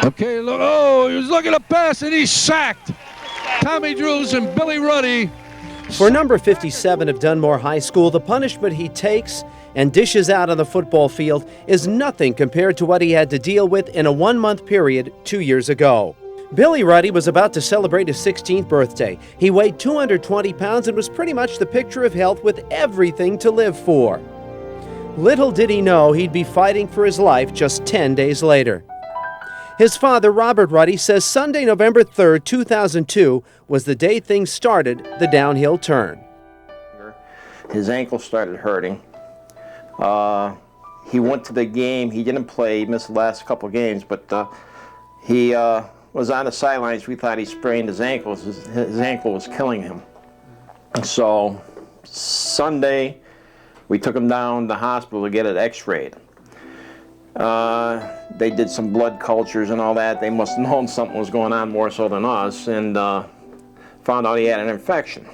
Okay, look, oh, he was looking to pass and he's sacked. Tommy Drews and Billy Ruddy. For number 57 of Dunmore High School, the punishment he takes and dishes out on the football field is nothing compared to what he had to deal with in a 1-month period 2 years ago. Billy Ruddy was about to celebrate his 16th birthday. He weighed 220 pounds and was pretty much the picture of health with everything to live for. Little did he know he'd be fighting for his life just 10 days later. His father, Robert Ruddy, says Sunday, November 3rd, 2002, was the day things started the downhill turn. His ankle started hurting. He went to the game. He didn't play. He missed the last couple games, but he was on the sidelines. We thought he sprained his ankles. His ankle was killing him. So Sunday, we took him down to the hospital to get it x-rayed. They did some blood cultures and all that. They must have known something was going on more so than us, and found out he had an infection.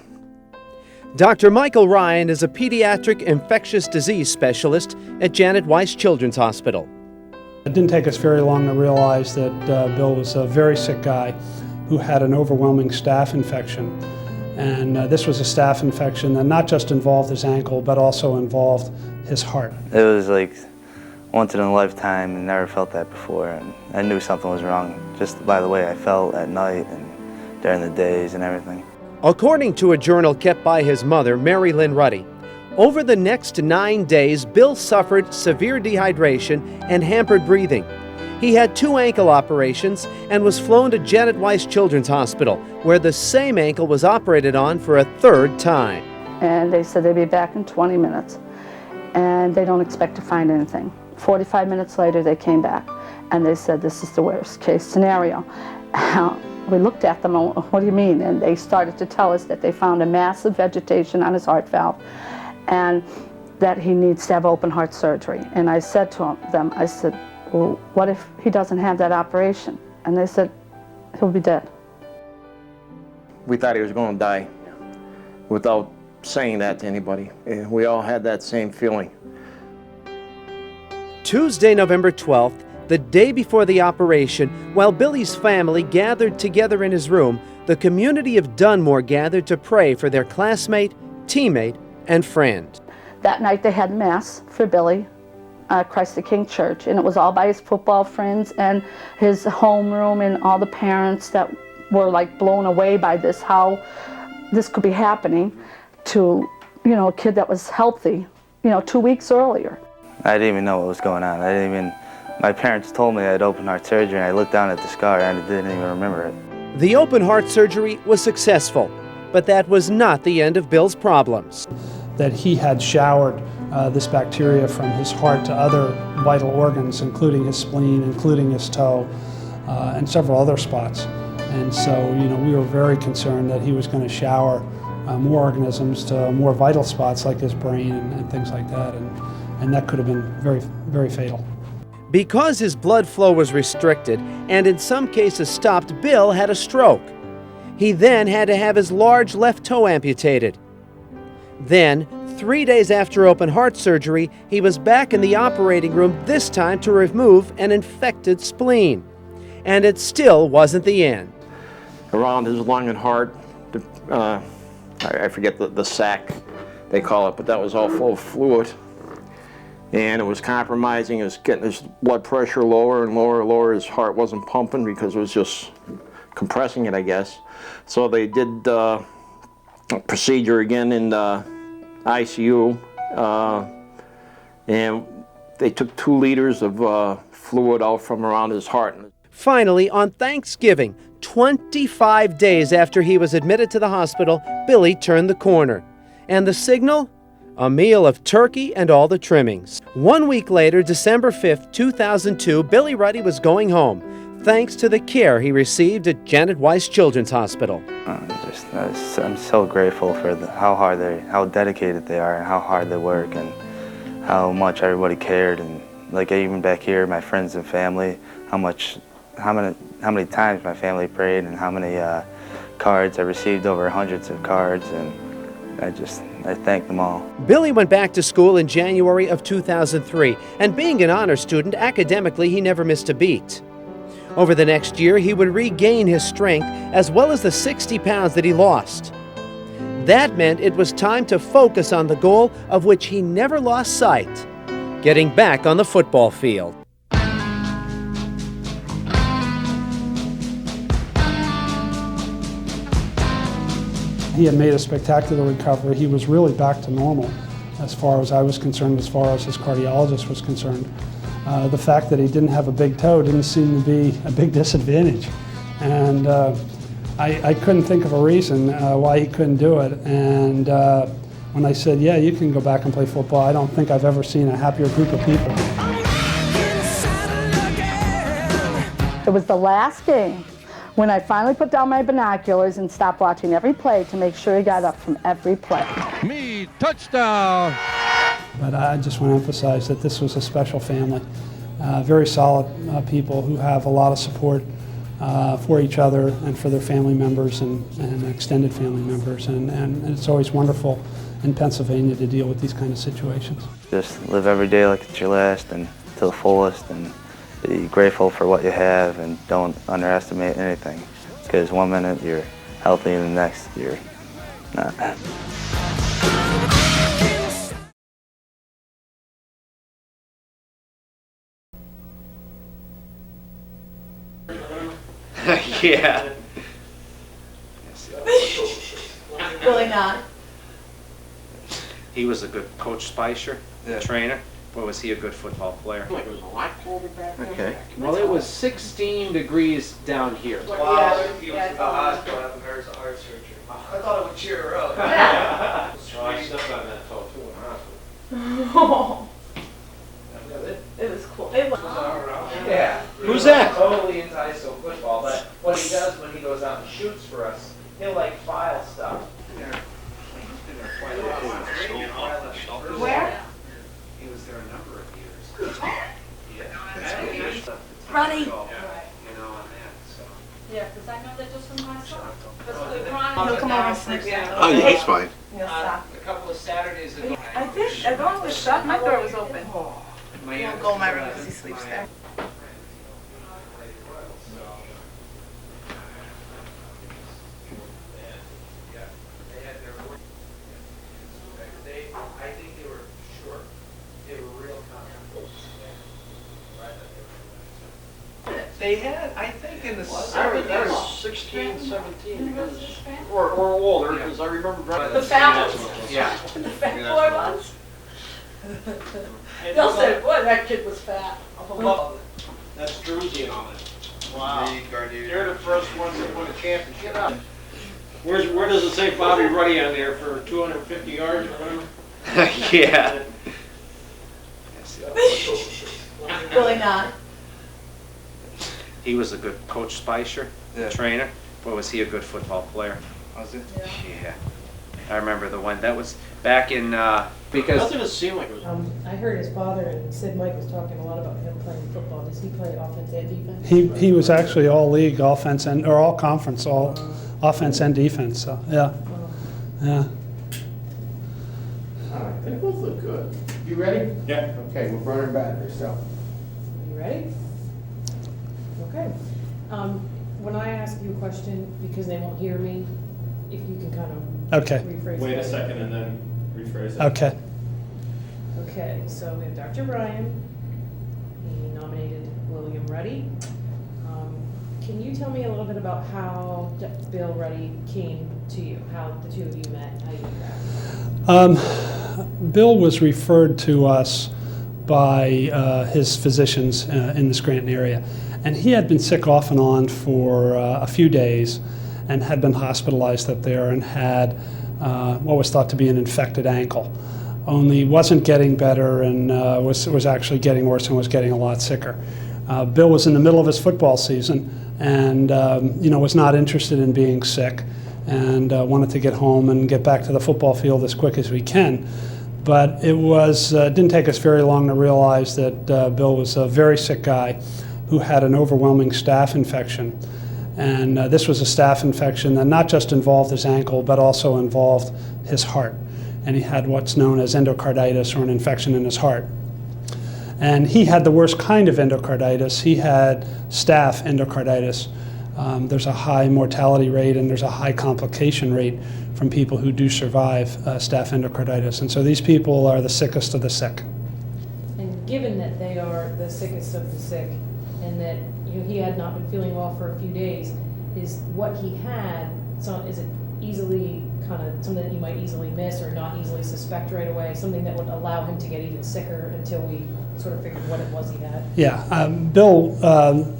Dr. Michael Ryan is a pediatric infectious disease specialist at Janet Weiss Children's Hospital. It didn't take us very long to realize that Bill was a very sick guy who had an overwhelming staph infection. And this was a staph infection that not just involved his ankle, but also involved his heart. It was like once in a lifetime, and never felt that before. And I knew something was wrong just by the way I felt at night and during the days and everything. According to a journal kept by his mother, Mary Lynn Ruddy, over the next 9 days, Bill suffered severe dehydration and hampered breathing. He had 2 ankle operations and was flown to Janet Weiss Children's Hospital, where the same ankle was operated on for a 3rd time. And they said they'd be back in 20 minutes, and they don't expect to find anything. 45 minutes later, they came back, and they said, this is the worst case scenario. We looked at them, and what do you mean? And they started to tell us that they found a massive vegetation on his heart valve, and that he needs to have open heart surgery. And I said to them, I said, well, what if he doesn't have that operation? And they said, he'll be dead. We thought he was going to die without saying that to anybody. We all had that same feeling. Tuesday, November 12th, the day before the operation, while Billy's family gathered together in his room, the community of Dunmore gathered to pray for their classmate, teammate, and friend. That night they had Mass for Billy, Christ the King Church, and it was all by his football friends and his homeroom and all the parents that were like blown away by this, how this could be happening to, you know, a kid that was healthy, you know, 2 weeks earlier. I didn't even know what was going on. My parents told me I had open heart surgery, and I looked down at the scar and I didn't even remember it. The open heart surgery was successful, but that was not the end of Bill's problems. That he had showered this bacteria from his heart to other vital organs, including his spleen, including his toe, and several other spots. And so, you know, we were very concerned that he was going to shower more organisms to more vital spots like his brain and things like that, and that could have been very, very fatal. Because his blood flow was restricted and in some cases stopped, Bill had a stroke. He then had to have his large left toe amputated. Then, 3 days after open heart surgery, he was back in the operating room, this time to remove an infected spleen. And it still wasn't the end. Around his lung and heart, I forget the sac they call it, but that was all full of fluid. And it was compromising. It was getting his blood pressure lower and lower and lower. His heart wasn't pumping because it was just compressing it, I guess. So they did a procedure again in the ICU, and they took 2 liters of fluid out from around his heart. Finally, on Thanksgiving, 25 days after he was admitted to the hospital, Billy turned the corner. And the signal? A meal of turkey and all the trimmings. 1 week later, December 5th, 2002, Billy Ruddy was going home, thanks to the care he received at Janet Weiss Children's Hospital. I'm so grateful for how dedicated they are and how hard they work and how much everybody cared, and like even back here, my friends and family, how many times my family prayed and how many cards I received, over hundreds of cards, and I thank them all. Billy went back to school in January of 2003, and being an honor student, academically he never missed a beat. Over the next year, he would regain his strength as well as the 60 pounds that he lost. That meant it was time to focus on the goal of which he never lost sight, getting back on the football field. He had made a spectacular recovery. He was really back to normal as far as I was concerned, as far as his cardiologist was concerned. The fact that he didn't have a big toe didn't seem to be a big disadvantage. And I couldn't think of a reason why he couldn't do it. And when I said, yeah, you can go back and play football, I don't think I've ever seen a happier group of people. It was the last game when I finally put down my binoculars and stopped watching every play to make sure he got up from every play. Me, touchdown! But I just want to emphasize that this was a special family, very solid people who have a lot of support for each other and for their family members and extended family members. And it's always wonderful in Pennsylvania to deal with these kind of situations. Just live every day like it's your last and to the fullest, and be grateful for what you have, and don't underestimate anything, because one minute you're healthy and the next you're not. Yeah. Really not. He was a good Coach Spicer, trainer, or was he a good football player? Like it was a lot colder back then. Okay. Well, it was 16 degrees down here. Wow. He was at the hospital having heart surgery. I thought it would cheer her up. Yeah. Oh, I stepped on that toe too in the hospital. It was cool. It was. Yeah. Who's that? Totally into high school football, but what he does when he goes out and shoots for us, he'll like file stuff. Where? He was there a number of years. Ruddy. You know, on that, so. Yeah, because I know that just from myself. He'll come over and sniff you. Oh, yeah, he's fine. He'll stop. A couple of Saturdays ago. I think the door was shut. My door was open. My He won't go in my room because he sleeps there. I think they were short. They were real confident. They had, I think, in the 70s. 16, 17, or older, because I remember driving. The fat ones. Yeah. The fat boy ones. They'll say, boy, that kid was fat. That's Druzy on it. Wow. They're the first ones that won a championship. Where does it say Bobby Ruddy on there for 250 yards or whatever? Yeah. Really not. He was a good Coach Spicer, trainer, or was he a good football player? Was it? Yeah. I remember the one, that was back in, because Doesn't it seem like it was? I heard his father and Sid Michaels talking a lot about him playing football. Does he play offense and defense? He was actually all league offense and or all conference, all offense and defense. So yeah, yeah. All right, they both look good. You ready? Yeah. Okay, we're running battery, so. You ready? Okay. When I ask you a question, because they won't hear me, if you can kind of Okay. rephrase Wait a that. second and then rephrase it. Okay. Okay, so we have Dr. Bryan. He nominated William Ruddy. Can you tell me a little bit about how Bill Ruddy came to you, how the two of you met, how you interacted? Bill was referred to us by his physicians in the Scranton area, and he had been sick off and on for a few days and had been hospitalized up there and had what was thought to be an infected ankle, only wasn't getting better and was actually getting worse and was getting a lot sicker. Bill was in the middle of his football season and was not interested in being sick and wanted to get home and get back to the football field as quick as we can. But it didn't take us very long to realize that Bill was a very sick guy who had an overwhelming staph infection. And this was a staph infection that not just involved his ankle, but also involved his heart. And he had what's known as endocarditis, or an infection in his heart. And he had the worst kind of endocarditis. He had staph endocarditis. There's a high mortality rate and there's a high complication rate from people who do survive staph endocarditis. And so these people are the sickest of the sick. And given that they are the sickest of the sick, and that he had not been feeling well for a few days, is what he had, is it easily kind of something that you might easily miss or not easily suspect right away, something that would allow him to get even sicker until we sort of figured what it was he had? Yeah, Bill,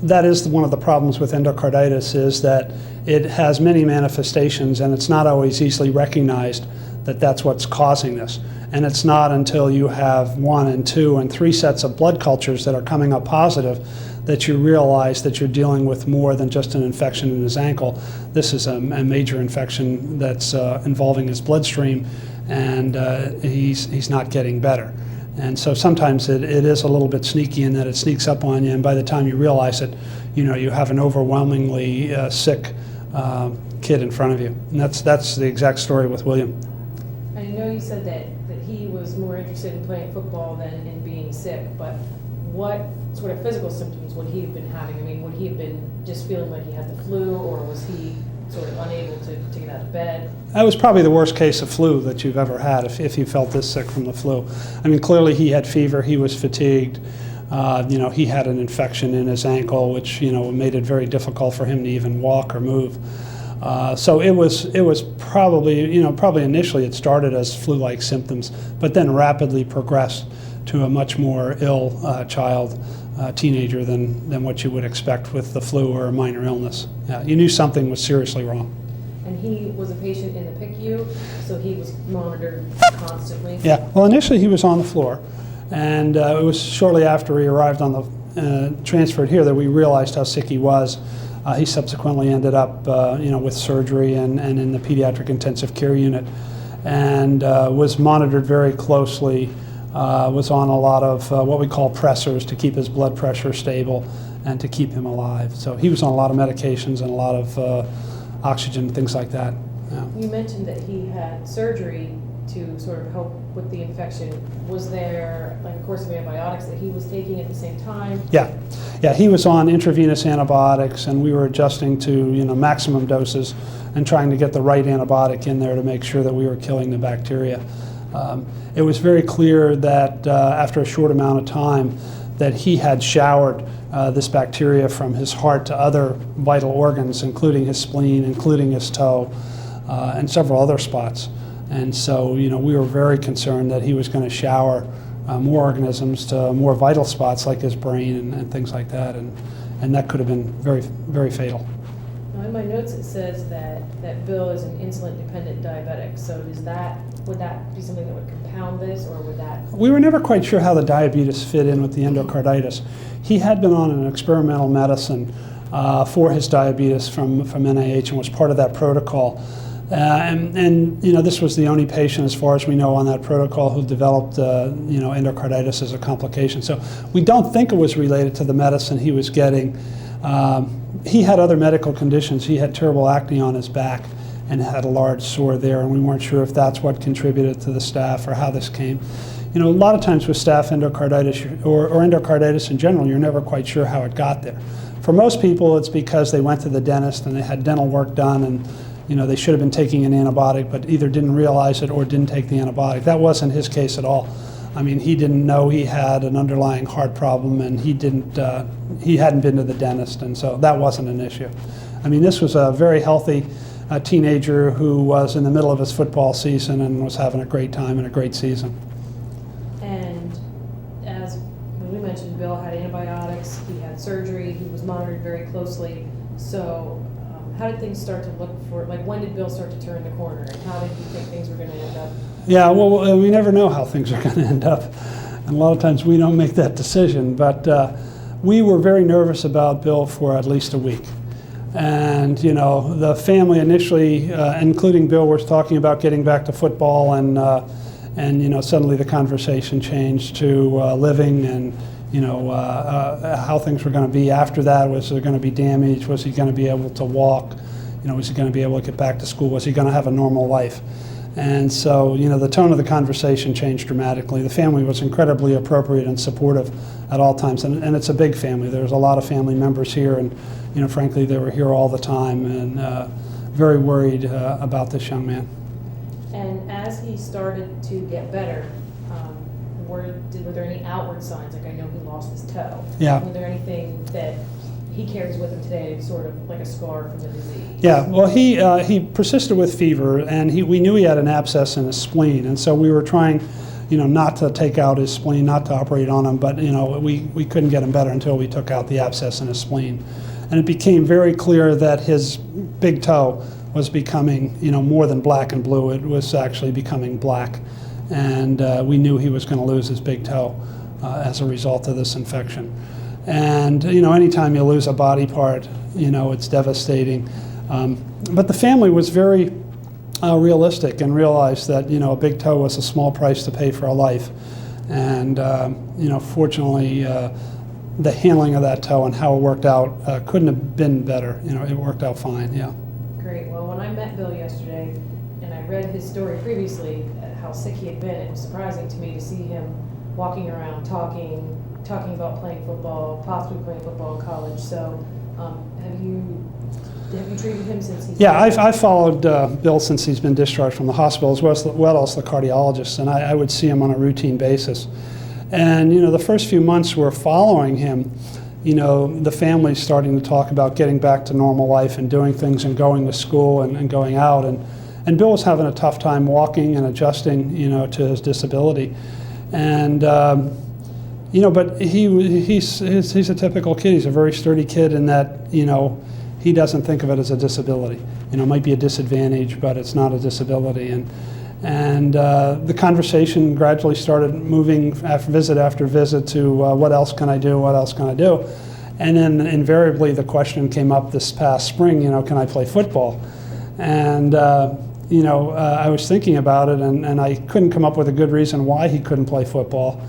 that is one of the problems with endocarditis, is that it has many manifestations and it's not always easily recognized that that's what's causing this. And it's not until you have 1 and 2 and 3 sets of blood cultures that are coming up positive that you realize that you're dealing with more than just an infection in his ankle. This is a major infection that's involving his bloodstream, and he's not getting better. And so sometimes it is a little bit sneaky in that it sneaks up on you, and by the time you realize it, you have an overwhelmingly sick kid in front of you. And that's the exact story with William. I know you said that he was more interested in playing football than in being sick, but what sort of physical symptoms would he have been having? I mean, would he have been just feeling like he had the flu, or was he sort of unable to get out of bed? That was probably the worst case of flu that you've ever had, if you felt this sick from the flu. I mean, clearly he had fever, he was fatigued. He had an infection in his ankle, which made it very difficult for him to even walk or move. So it was probably initially it started as flu-like symptoms, but then rapidly progressed to a much more ill child, teenager than what you would expect with the flu or a minor illness. Yeah, you knew something was seriously wrong. And he was a patient in the PICU, so he was monitored constantly? Yeah, well, initially he was on the floor, and it was shortly after he arrived on the transferred here that we realized how sick he was. He subsequently ended up with surgery and in the pediatric intensive care unit, and was monitored very closely, was on a lot of what we call pressors to keep his blood pressure stable and to keep him alive. So he was on a lot of medications and a lot of oxygen, things like that. Yeah. You mentioned that he had surgery to sort of help with the infection. Was there like a course of antibiotics that he was taking at the same time? Yeah, he was on intravenous antibiotics, and we were adjusting to maximum doses and trying to get the right antibiotic in there to make sure that we were killing the bacteria. It was very clear that after a short amount of time that he had showered this bacteria from his heart to other vital organs, including his spleen, including his toe, and several other spots. And so, we were very concerned that he was going to shower more organisms to more vital spots like his brain and things like that, and that could have been very, very fatal. Now in my notes it says that Bill is an insulin-dependent diabetic, so would that be something that would compound this, or would that? We were never quite sure how the diabetes fit in with the endocarditis. He had been on an experimental medicine for his diabetes from NIH and was part of that protocol. This was the only patient, as far as we know, on that protocol who developed, endocarditis as a complication. So we don't think it was related to the medicine he was getting. He had other medical conditions. He had terrible acne on his back and had a large sore there, and we weren't sure if that's what contributed to the staph or how this came. A lot of times with staph endocarditis or endocarditis in general, you're never quite sure how it got there. For most people, it's because they went to the dentist and they had dental work done, and they should have been taking an antibiotic, but either didn't realize it or didn't take the antibiotic. That wasn't his case at all. I mean, he didn't know he had an underlying heart problem, and he hadn't been to the dentist, and so that wasn't an issue. I mean, this was a very healthy teenager who was in the middle of his football season and was having a great time and a great season. And as we mentioned, Bill had antibiotics, he had surgery, he was monitored very closely. So how did things start to look for, when did Bill start to turn the corner, and how did you think things were going to end up? Yeah, well, we never know how things are going to end up, and a lot of times we don't make that decision, but we were very nervous about Bill for at least a week. And the family initially, including Bill, was talking about getting back to football, and suddenly the conversation changed to living and how things were going to be after that. Was there going to be damage? Was he going to be able to walk? Was he going to be able to get back to school? Was he going to have a normal life? And so, you know, the tone of the conversation changed dramatically. The family was incredibly appropriate and supportive at all times, and it's a big family. There's a lot of family members here, and, you know, frankly, they were here all the time, and very worried about this young man. And as he started to get better, were there any outward signs? Like, I know he lost his toe. Yeah. Were there anything that he carries with him today, sort of like a scar from the disease? Yeah, well, he persisted with fever, and we knew he had an abscess in his spleen, and so we were trying, you know, not to take out his spleen, not to operate on him, but, you know, we couldn't get him better until we took out the abscess in his spleen. And it became very clear that his big toe was becoming, you know, more than black and blue. It was actually becoming black, and we knew he was going to lose his big toe as a result of this infection. And, you know, anytime you lose a body part, you know, it's devastating. But the family was very realistic and realized that, you know, a big toe was a small price to pay for a life. And, you know, fortunately, the handling of that toe and how it worked out couldn't have been better. You know, it worked out fine, yeah. Great. Well, when I met Bill yesterday and I read his story previously, how sick he had been, it was surprising to me to see him walking around talking about playing football, possibly playing football in college. So have you treated him since he's... Yeah, I've followed Bill since he's been discharged from the hospital, as well as the cardiologist, and I would see him on a routine basis. And, you know, the first few months we're following him, you know, the family's starting to talk about getting back to normal life and doing things and going to school and going out. And Bill was having a tough time walking and adjusting, you know, to his disability. And, you know, but he's a typical kid. He's a very sturdy kid in that, you know, he doesn't think of it as a disability. You know, it might be a disadvantage, but it's not a disability. And the conversation gradually started moving visit after visit to what else can I do, what else can I do? And then invariably the question came up this past spring, you know, can I play football? And, you know, I was thinking about it, and I couldn't come up with a good reason why he couldn't play football.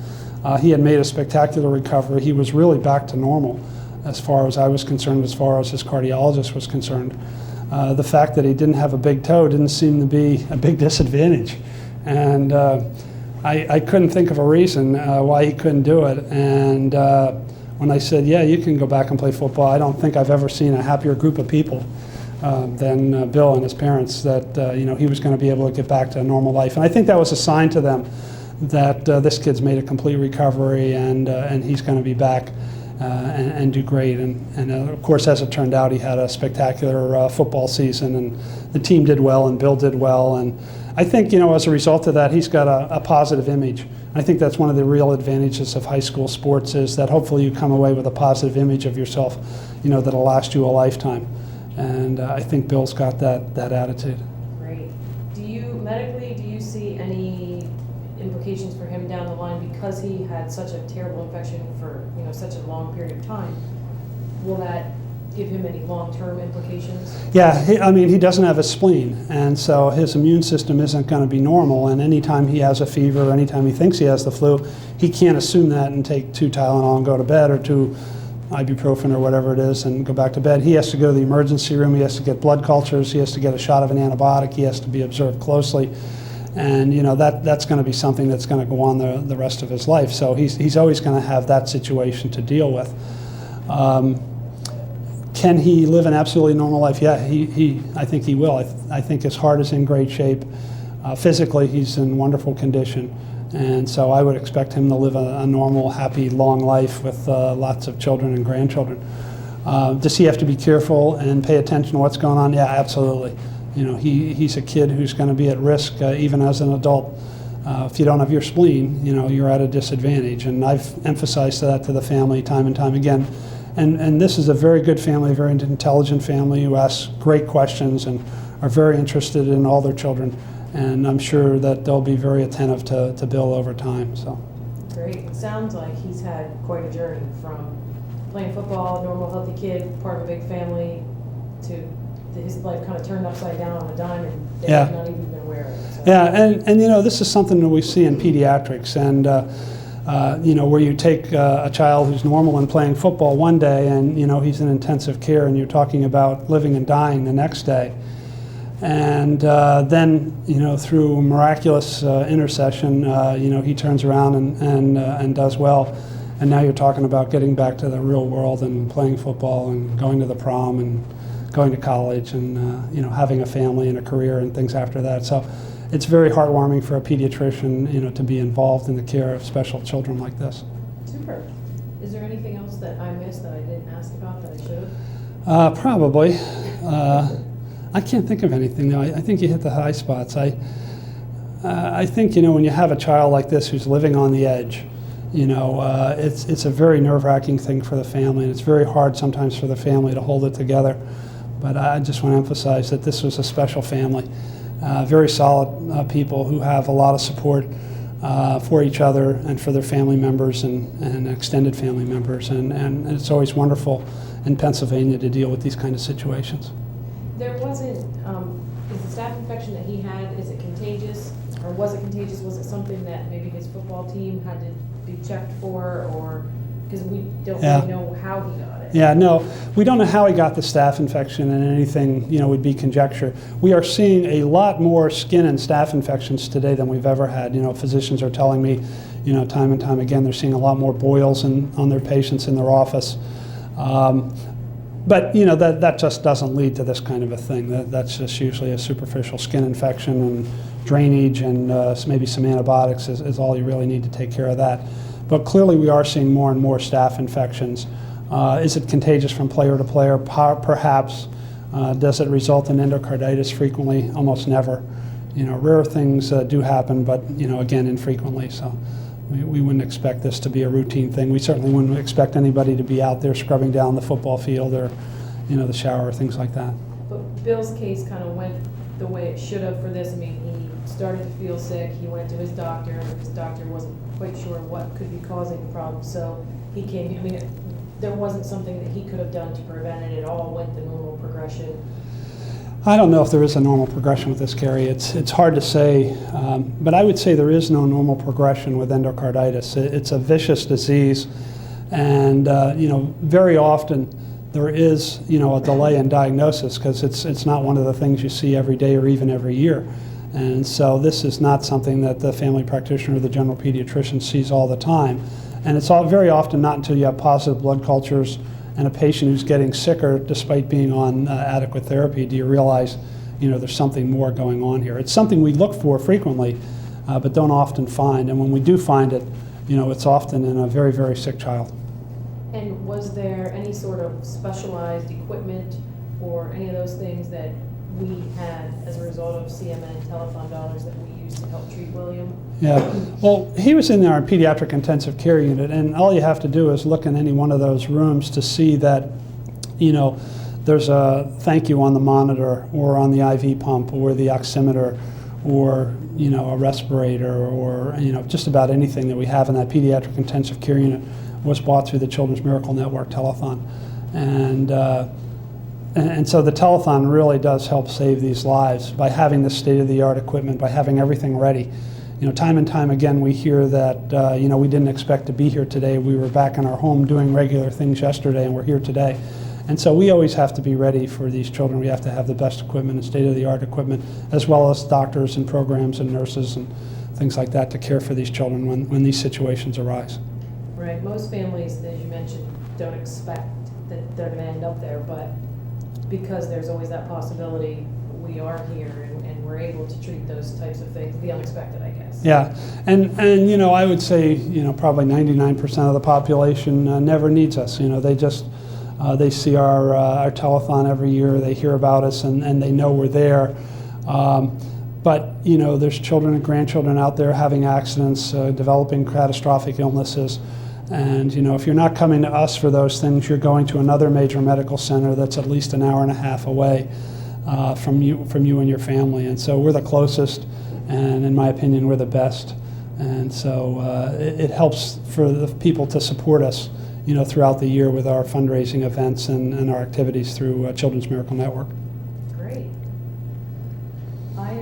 He had made a spectacular recovery. He was really back to normal as far as I was concerned, as far as his cardiologist was concerned. The fact that he didn't have a big toe didn't seem to be a big disadvantage. And I couldn't think of a reason why he couldn't do it. And when I said, yeah, you can go back and play football, I don't think I've ever seen a happier group of people than Bill and his parents that, you know, he was going to be able to get back to a normal life. And I think that was a sign to them that this kid's made a complete recovery, and he's going to be back and do great. And of course, as it turned out, he had a spectacular football season, and the team did well, and Bill did well. And I think, you know, as a result of that, he's got a positive image. I think that's one of the real advantages of high school sports, is that hopefully you come away with a positive image of yourself, you know, that'll last you a lifetime. And I think Bill's got that attitude. Great. Medically, do you see any implications for him down the line because he had such a terrible infection for, you know, such a long period of time? Will that give him any long-term implications? Yeah, I mean, he doesn't have a spleen, and so his immune system isn't going to be normal, and anytime he has a fever, or anytime he thinks he has the flu, he can't assume that and take 2 Tylenol and go to bed, or 2 ibuprofen or whatever it is and go back to bed. He has to go to the emergency room, he has to get blood cultures, he has to get a shot of an antibiotic, he has to be observed closely. And, you know, that's going to be something that's going to go on the rest of his life. So he's always going to have that situation to deal with. Can he live an absolutely normal life? Yeah, I think he will. I think his heart is in great shape. Physically, he's in wonderful condition. And so I would expect him to live a normal, happy, long life with lots of children and grandchildren. Does he have to be careful and pay attention to what's going on? Yeah, absolutely. You know, he's a kid who's going to be at risk even as an adult. If you don't have your spleen, you know, you're at a disadvantage. And I've emphasized that to the family time and time again. And this is a very good family, a very intelligent family who asks great questions and are very interested in all their children. And I'm sure that they'll be very attentive to Bill over time. So. Great. It sounds like he's had quite a journey from playing football, normal, healthy kid, part of a big family, to his life kind of turned upside down on a dime, and they're not even been aware of it. So. Yeah, and you know, this is something that we see in pediatrics, and you know, where you take a child who's normal and playing football one day, and you know, he's in intensive care, and you're talking about living and dying the next day. And then, through miraculous intercession, he turns around and does well. And now you're talking about getting back to the real world and playing football and going to the prom and going to college and having a family and a career and things after that. So it's very heartwarming for a pediatrician, to be involved in the care of special children like this. Super. Is there anything else that I missed that I didn't ask about that I should have? Probably. I can't think of anything though. I think you hit the high spots. I think when you have a child like this who's living on the edge, it's a very nerve-wracking thing for the family, and it's very hard sometimes for the family to hold it together. But I just want to emphasize that this was a special family, very solid people who have a lot of support for each other and for their family members and extended family members, and it's always wonderful in Pennsylvania to deal with these kind of situations. There wasn't, is the staph infection that he had, is it contagious? Or was it contagious? Was it something that maybe his football team had to be checked for? Or, because we don't really know how he got it. Yeah, no, we don't know how he got the staph infection, and anything, would be conjecture. We are seeing a lot more skin and staph infections today than we've ever had. Physicians are telling me, time and time again, they're seeing a lot more boils on their patients in their office. But that just doesn't lead to this kind of a thing. That's just usually a superficial skin infection, and drainage and maybe some antibiotics is all you really need to take care of that. But clearly we are seeing more and more staph infections. Is it contagious from player to player? Perhaps. Does it result in endocarditis frequently? Almost never. Rare things do happen, but again, infrequently. So we wouldn't expect this to be a routine thing. We certainly wouldn't expect anybody to be out there scrubbing down the football field or, the shower or things like that. But Bill's case kind of went the way it should have for this. I mean, he started to feel sick. He went to his doctor, and his doctor wasn't quite sure what could be causing the problem. So he came. I mean, there wasn't something that he could have done to prevent it. It all went the normal progression. I don't know if there is a normal progression with this, Carrie. It's hard to say, but I would say there is no normal progression with endocarditis. It's a vicious disease, and very often there is a delay in diagnosis because it's not one of the things you see every day or even every year, and so this is not something that the family practitioner or the general pediatrician sees all the time, and it's very often not until you have positive blood cultures and a patient who's getting sicker despite being on adequate therapy do you realize there's something more going on here. It's something we look for frequently but don't often find, and when we do find it, it's often in a very, very sick child. And was there any sort of specialized equipment or any of those things that we had as a result of CMN Telethon dollars that we used to help treat William? Yeah, well, he was in our pediatric intensive care unit, and all you have to do is look in any one of those rooms to see that, there's a thank you on the monitor or on the IV pump or the oximeter or, a respirator or, just about anything that we have in that pediatric intensive care unit was bought through the Children's Miracle Network Telethon. And so the telethon really does help save these lives by having this state-of-the-art equipment, by having everything ready. Time and time again we hear that, we didn't expect to be here today. We were back in our home doing regular things yesterday and we're here today. And so we always have to be ready for these children. We have to have the best equipment and state-of-the-art equipment, as well as doctors and programs and nurses and things like that to care for these children when these situations arise. Right. Most families, as you mentioned, don't expect that they're going to end up there, but because there's always that possibility, we are here and we're able to treat those types of things, the unexpected, I guess. Yeah, and I would say, probably 99% of the population never needs us. They just, they see our telethon every year, they hear about us, and they know we're there. But, there's children and grandchildren out there having accidents, developing catastrophic illnesses. And, if you're not coming to us for those things, you're going to another major medical center that's at least an hour and a half away from you and your family. And so we're the closest, and in my opinion, we're the best. And so it helps for the people to support us, throughout the year with our fundraising events and our activities through Children's Miracle Network. Great. I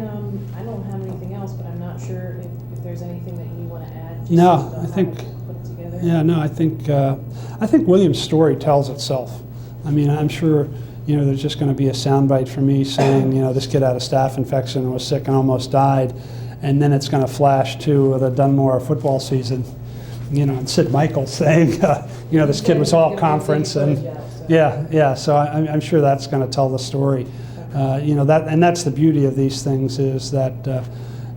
don't have anything else, but I'm not sure if there's anything that you want to add. No, I think. Put it together. Yeah, no, I think William's story tells itself. I mean, I'm sure, you know, there's just going to be a soundbite from me saying, you know, this kid had a staph infection and was sick and almost died, and then it's going to flash to the Dunmore football season, you know, and Sid Michaels saying, you know, this kid was all conference, and yeah. So I'm sure that's going to tell the story. You know, that's the beauty of these things, is that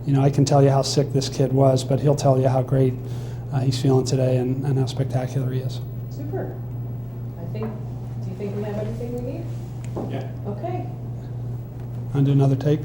you know, I can tell you how sick this kid was, but he'll tell you how great he's feeling today and how spectacular he is. Super. Do you think we have everything we need? Yeah. Okay. Want to do another take?